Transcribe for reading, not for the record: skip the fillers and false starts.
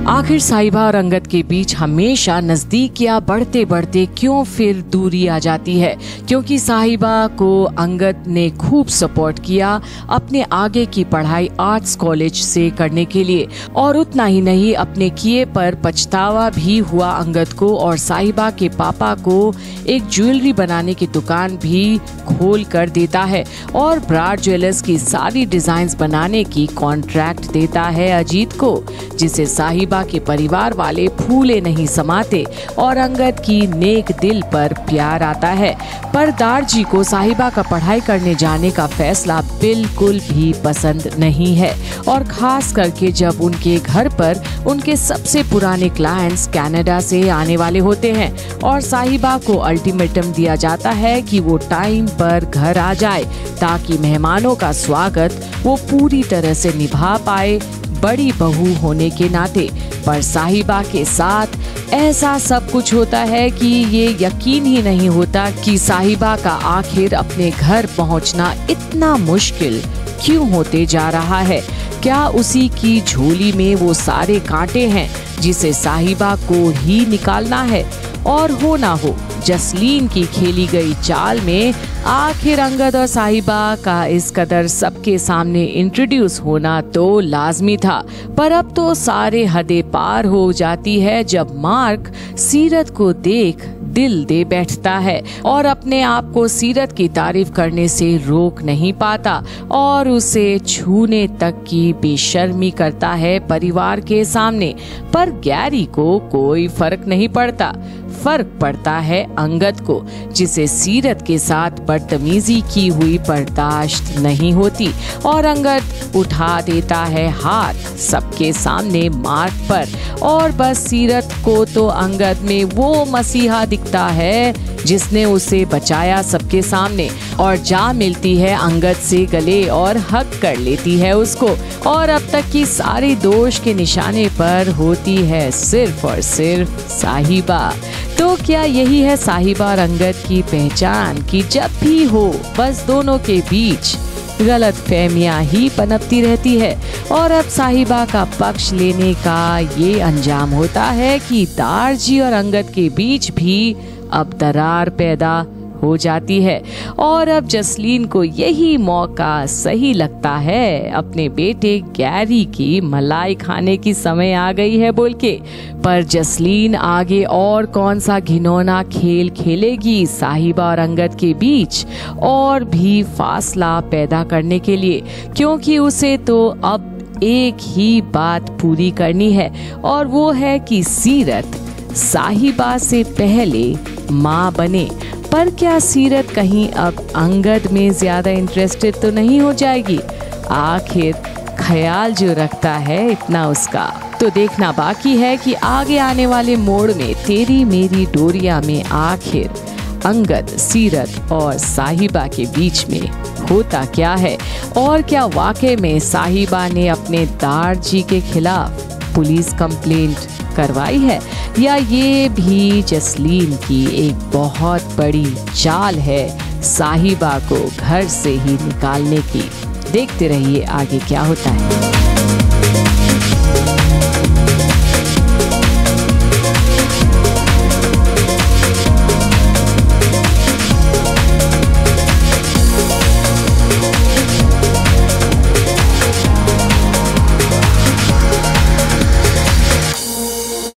आखिर साहिबा और अंगद के बीच हमेशा नजदीकियां बढ़ते बढ़ते क्यों फिर दूरी आ जाती है? क्योंकि साहिबा को अंगद ने खूब सपोर्ट किया अपने आगे की पढ़ाई आर्ट्स कॉलेज से करने के लिए, और उतना ही नहीं, अपने किए पर पछतावा भी हुआ अंगद को, और साहिबा के पापा को एक ज्वेलरी बनाने की दुकान भी खोल कर देता है और ब्राड ज्वेलर्स की सारी डिजाइन्स बनाने की कॉन्ट्रैक्ट देता है अजीत को, जिसे साहिबा के परिवार वाले फूले नहीं समाते और अंगद की नेक दिल पर प्यार आता है। पर दारजी को साहिबा का पढ़ाई करने जाने का फैसला बिल्कुल भी पसंद नहीं है, और खास करके जब उनके घर पर उनके सबसे पुराने क्लाइंट्स कनाडा से आने वाले होते हैं और साहिबा को अल्टीमेटम दिया जाता है कि वो टाइम पर घर आ जाए ताकि मेहमानों का स्वागत वो पूरी तरह से निभा पाए बड़ी बहू होने के नाते। पर साहिबा के साथ ऐसा सब कुछ होता है कि ये यकीन ही नहीं होता कि साहिबा का आखिर अपने घर पहुंचना इतना मुश्किल क्यों होते जा रहा है। क्या उसी की झोली में वो सारे कांटे हैं जिसे साहिबा को ही निकालना है? और हो ना हो, जसलीन की खेली गई चाल में आखिर अंगद और साहिबा का इस कदर सबके सामने इंट्रोड्यूस होना तो लाजमी था। पर अब तो सारे हदें पार हो जाती है जब मार्क सीरत को देख दिल दे बैठता है और अपने आप को सीरत की तारीफ करने से रोक नहीं पाता और उसे छूने तक की बेशर्मी करता है परिवार के सामने। पर गैरी को कोई फर्क नहीं पड़ता, फर्क पड़ता है अंगद को, जिसे सीरत के साथ बदतमीजी की हुई बर्दाश्त नहीं होती, और अंगद उठा देता है हाथ सबके सामने मार्क पर। और बस सीरत को तो अंगद में वो मसीहा दिखता है जिसने उसे बचाया सबके सामने, और जा मिलती है अंगद से गले और हक कर लेती है उसको, और अब तक की सारी दोष के निशाने पर होती है सिर्फ और सिर्फ साहिबा। तो क्या यही है साहिबा और अंगद की पहचान कि जब भी हो बस दोनों के बीच गलत फहमियां ही पनपती रहती है, और अब साहिबा का पक्ष लेने का ये अंजाम होता है कि दारजी और अंगद के बीच भी अब दरार पैदा हो जाती है, और अब जसलीन को यही मौका सही लगता है अपने बेटे गैरी की मलाई खाने की समय आ गई है बोल के। पर जसलीन आगे और कौन सा घिनौना खेल खेलेगी साहिबा और अंगद के बीच और भी फासला पैदा करने के लिए, क्योंकि उसे तो अब एक ही बात पूरी करनी है, और वो है कि सीरत साहिबा से पहले माँ बने। पर क्या सीरत कहीं अब अंगद में ज्यादा इंटरेस्टेड तो नहीं हो जाएगी? आखिर ख्याल जो रखता है इतना उसका। तो देखना बाकी है कि आगे आने वाले मोड़ में तेरी मेरी डोरिया में आखिर अंगद, सीरत और साहिबा के बीच में होता क्या है, और क्या वाकई में साहिबा ने अपने दारजी के खिलाफ पुलिस कंप्लेंट करवाई है, या ये भी जसलीन की एक बहुत बड़ी चाल है साहिबा को घर से ही निकालने की। देखते रहिए आगे क्या होता है।